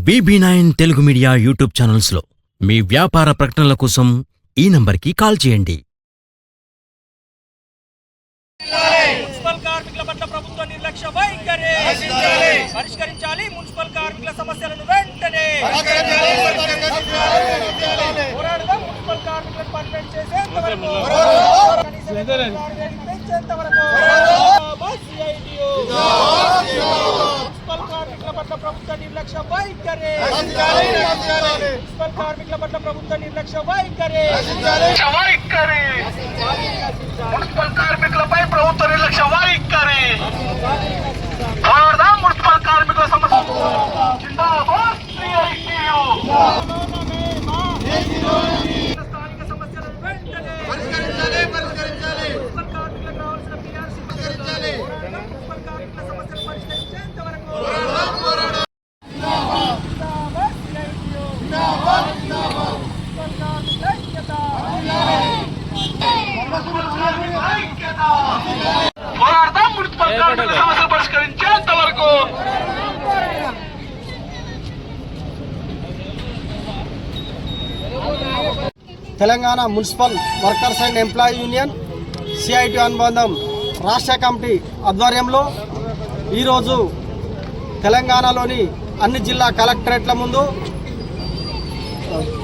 BB9 Telugu media YouTube ఛానల్స్లో మీ వ్యాపార ప్రకటనల కోసం ఈ నంబర్కి కాల్ చేయండి. మున్సిపల్ కార్మికుల పట్ల ప్రభుత్వ నిర్లక్ష్య వైఖరి పరిష్కరించాలి. మున్సిపల్ కార్మికుల సమస్యలను వెంటనే పోరాడదాం. మున్సిపల్ కార్మికులను పర్మనెంట్ చేసేంత వరకు మున్సిపల్ కార్మికుల పట్ల ప్రభుత్వ నిర్లక్ష్య వైఖరి మున్సిపల్ కార్మికుల పట్ల ప్రభుత్వ నిర్లక్ష్య వైఖరి మున్సిపల్ కార్మికులపై ప్రభుత్వ నిర్లక్ష్య వైఖరి పోరాడదాం. మున్సిపల్ కార్మికుల సమస్య జిందాబాద్ సిఐటియు. స్థానిక సమస్యలను వెంటనే పరిష్కరించాలి. మున్సిపల్ కార్మికులకు రావాల్సిన PRC మున్సిపల్ కార్మికుల సమస్యలు పరిష్కరించేంత వరకు పోరాడదాం. మున్సిపల్ కార్మికుల సమస్యలు పరిష్కరించేంత వరకు Telangana municipal workers and employee union CIT అనుబంధం రాష్ట్ర కమిటీ ఆధ్వర్యంలో ఈరోజు తెలంగాణలోని అన్ని జిల్లా కలెక్టరేట్ల ముందు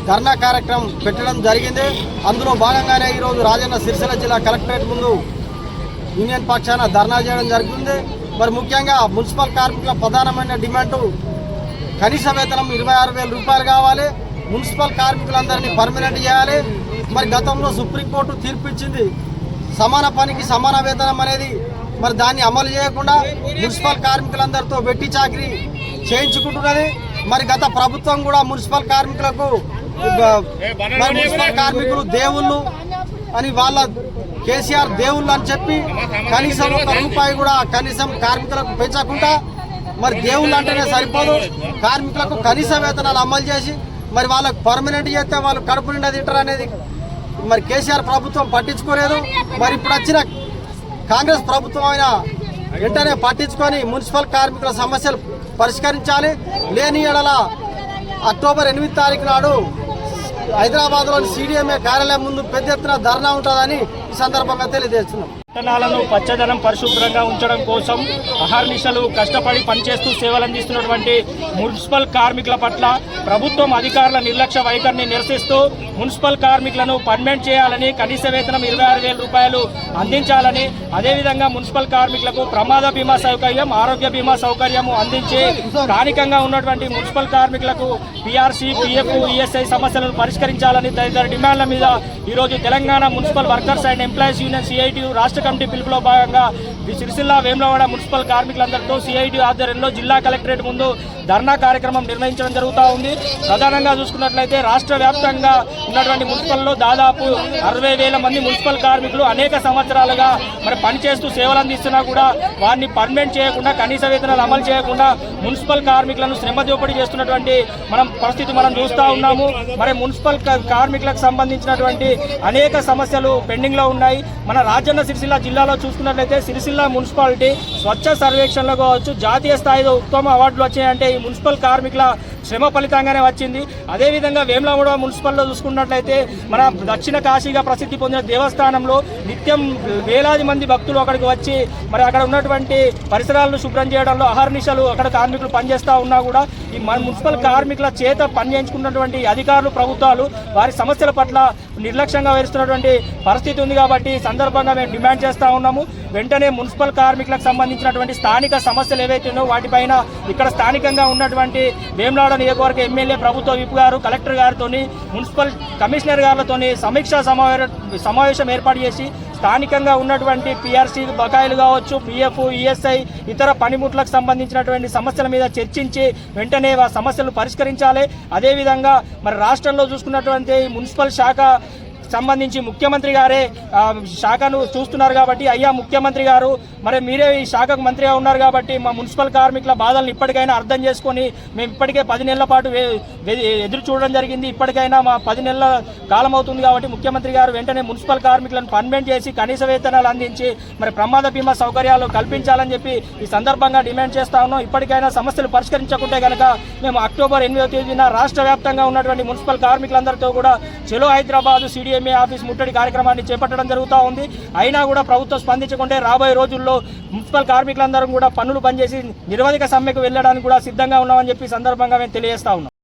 ధర్నా కార్యక్రమం పెట్టడం జరిగింది. అందులో భాగంగానే ఈరోజు రాజన్న సిరిసిల్ల జిల్లా కలెక్టరేట్ ముందు యూనియన్ పక్షాన ధర్నా చేయడం జరుగుతుంది. మరి ముఖ్యంగా మున్సిపల్ కార్మికుల ప్రధానమైన డిమాండు కనీస వేతనం 26,000 రూపాయలు కావాలి. మున్సిపల్ కార్మికులందరినీ పర్మనెంట్ చేయాలి. మరి గతంలో సుప్రీంకోర్టు తీర్పు ఇచ్చింది, సమాన పనికి సమాన వేతనం అనేది. మరి దాన్ని అమలు చేయకుండా మున్సిపల్ కార్మికులందరితో వెట్టి చాకరీ చేయించుకుంటున్నది. మరి గత ప్రభుత్వం కూడా మున్సిపల్ కార్మికులకు మున్సిపల్ కార్మికులు దేవుళ్ళు అని వాళ్ళ కేసీఆర్ దేవుళ్ళు అని చెప్పి కనీసం ₹1 కూడా కనీసం కార్మికులకు పెంచకుండా, మరి దేవుళ్ళు అంటేనే సరిపోదు, కార్మికులకు కనీస వేతనాలు అమలు చేసి మరి వాళ్ళకు పర్మనెంట్ చేస్తే వాళ్ళు కడుపు నిండా తింటారు అనేది మరి కేసీఆర్ ప్రభుత్వం పట్టించుకోలేదు. మరి ఇప్పుడు వచ్చిన కాంగ్రెస్ ప్రభుత్వం అయినా వెంటనే పట్టించుకొని మున్సిపల్ కార్మికుల సమస్యలు పరిష్కరించాలి. లేని ఎడల అక్టోబర్ 8 తారీఖు నాడు హైదరాబాద్లోని CDMA కార్యాలయం ముందు పెద్ద ఎత్తున ధర్నా ఉంటుందని ఈ సందర్భంగా తెలియజేస్తున్నాం. పట్టణాలను పచ్చదనం పరిశుభ్రంగా ఉంచడం కోసం అహర్నిశలు కష్టపడి పనిచేస్తూ సేవలందిస్తున్నటువంటి మున్సిపల్ కార్మికుల పట్ల ప్రభుత్వం అధికారుల నిర్లక్ష్య వైఖరిని నిరసిస్తూ మున్సిపల్ కార్మికులను పర్మనెంట్ చేయాలని, కనీస వేతనం 26,000 రూపాయలు అందించాలని, అదేవిధంగా మున్సిపల్ కార్మికులకు ప్రమాద బీమా సౌకర్యం, ఆరోగ్య బీమా సౌకర్యం అందించి స్థానికంగా ఉన్నటువంటి మున్సిపల్ కార్మికులకు PRC, PF, ESI సమస్యలను పరిష్కరించాలని తదితర డిమాండ్ల మీద ఈరోజు Telangana municipal workers and employees union CITU రాష్ట్ర కమిటీ పిలుపులో భాగంగా సిరిసిల్ల వేములవాడ మున్సిపల్ కార్మికులందరితో CITU ఆధ్వర్యంలో జిల్లా కలెక్టరేట్ ముందు ధర్నా కార్యక్రమం నిర్వహించడం జరుగుతూ ఉంది. ప్రధానంగా చూసుకున్నట్లయితే రాష్ట్ర వ్యాప్తంగా ఉన్నటువంటి మున్సిపల్లో దాదాపు 60,000 మంది మున్సిపల్ కార్మికులు అనేక సంవత్సరాలుగా మరి పనిచేస్తూ సేవలు అందిస్తున్నా కూడా వారిని పర్మనెంట్ చేయకుండా, కనీస వేతనాలు అమలు చేయకుండా మున్సిపల్ కార్మికులను శ్రమ దోపిడీ చేస్తున్నటువంటి పరిస్థితి మనం చూస్తూ ఉన్నాము. మరి మున్సిపల్ కార్మికులకు సంబంధించినటువంటి అనేక సమస్యలు పెండింగ్లో ఉన్నాయి. మన రాజన్న సిరిసిల్ల జిల్లాలో చూసుకున్నట్లయితే సిరిసిల్ల మున్సిపాలిటీ స్వచ్ఛ సర్వేక్షణలో కావచ్చు, జాతీయ స్థాయిలో ఉత్తమ అవార్డులు వచ్చాయంటే ఈ మున్సిపల్ కార్మికుల శ్రమ ఫలితంగానే వచ్చింది. అదేవిధంగా వేములవాడ మున్సిపల్లో చూసుకున్నట్లయితే మన దక్షిణ కాశీగా ప్రసిద్ధి పొందిన దేవస్థానంలో నిత్యం వేలాది మంది భక్తులు అక్కడికి వచ్చి మరి అక్కడ ఉన్నటువంటి పరిసరాలను శుభ్రం చేయడంలో అహర్నిశలు అక్కడ కార్మికులు పనిచేస్తూ ఉన్నా కూడా ఈ మున్సిపల్ కార్మికుల చేత పనిచేయించుకున్నటువంటి అధికారులు, ప్రభుత్వాలు వారి సమస్యల పట్ల నిర్లక్ష్యంగా వహిస్తున్నటువంటి పరిస్థితి ఉంది. కాబట్టి ఈ సందర్భంగా మేము డిమాండ్ చేస్తూ ఉన్నాము, వెంటనే మున్సిపల్ కార్మికులకు సంబంధించినటువంటి స్థానిక సమస్యలు ఏవైతే ఉన్నాయో వాటిపైన ఇక్కడ స్థానికంగా ఉన్నటువంటి వేములవాడ నియోజకవర్గ ఎమ్మెల్యే, ప్రభుత్వ విప్ గారు, కలెక్టర్ గారితో, మున్సిపల్ కమిషనర్ గారితో సమీక్షా సమావేశం ఏర్పాటు చేసి స్థానికంగా ఉన్నటువంటి PRC బకాయిలు కావచ్చు, PF, ESI ఇతర పనిముట్లకు సంబంధించినటువంటి సమస్యల మీద చర్చించి వెంటనే ఆ సమస్యలు పరిష్కరించాలి. అదేవిధంగా మరి రాష్ట్రంలో చూసుకున్నటువంటి మున్సిపల్ శాఖ సంబంధించి ముఖ్యమంత్రి గారే శాఖను చూస్తున్నారు కాబట్టి, అయ్యా ముఖ్యమంత్రి గారు మరి మీరే ఈ శాఖకు మంత్రిగా ఉన్నారు కాబట్టి మా మున్సిపల్ కార్మికుల బాధలను ఇప్పటికైనా అర్థం చేసుకొని మేము ఇప్పటికే 10 నెలల పాటు ఎదురు చూడడం జరిగింది. ఇప్పటికైనా మా 10 నెలల కాలం అవుతుంది కాబట్టి ముఖ్యమంత్రి గారు వెంటనే మున్సిపల్ కార్మికులను పర్మనెంట్ చేసి కనీస వేతనాలు అందించి మరి ప్రమాద బీమా సౌకర్యాలు కల్పించాలని చెప్పి ఈ సందర్భంగా డిమాండ్ చేస్తా ఉన్నాం. ఇప్పటికైనా సమస్యలు పరిష్కరించకుంటే కనుక మేము అక్టోబర్ 8వ తేదీన రాష్ట్ర వ్యాప్తంగా ఉన్నటువంటి మున్సిపల్ కార్మికులందరితో కూడా చలో హైదరాబాద్ CDMA ఆఫీస్ ముట్టడి కార్యక్రమాన్ని చేపట్టడం జరుగుతూ ఉంది. అయినా కూడా ప్రభుత్వం స్పందించకుంటే రాబోయే రోజుల్లో మున్సిపల్ కార్మికులందరం కూడా పన్నులు బంద్ చేసి నిరవధిక సమ్మెకు వెళ్ళడానికి కూడా సిద్ధంగా ఉన్నామని చెప్పి సందర్భంగా మేము తెలియజేస్తా ఉన్నాం.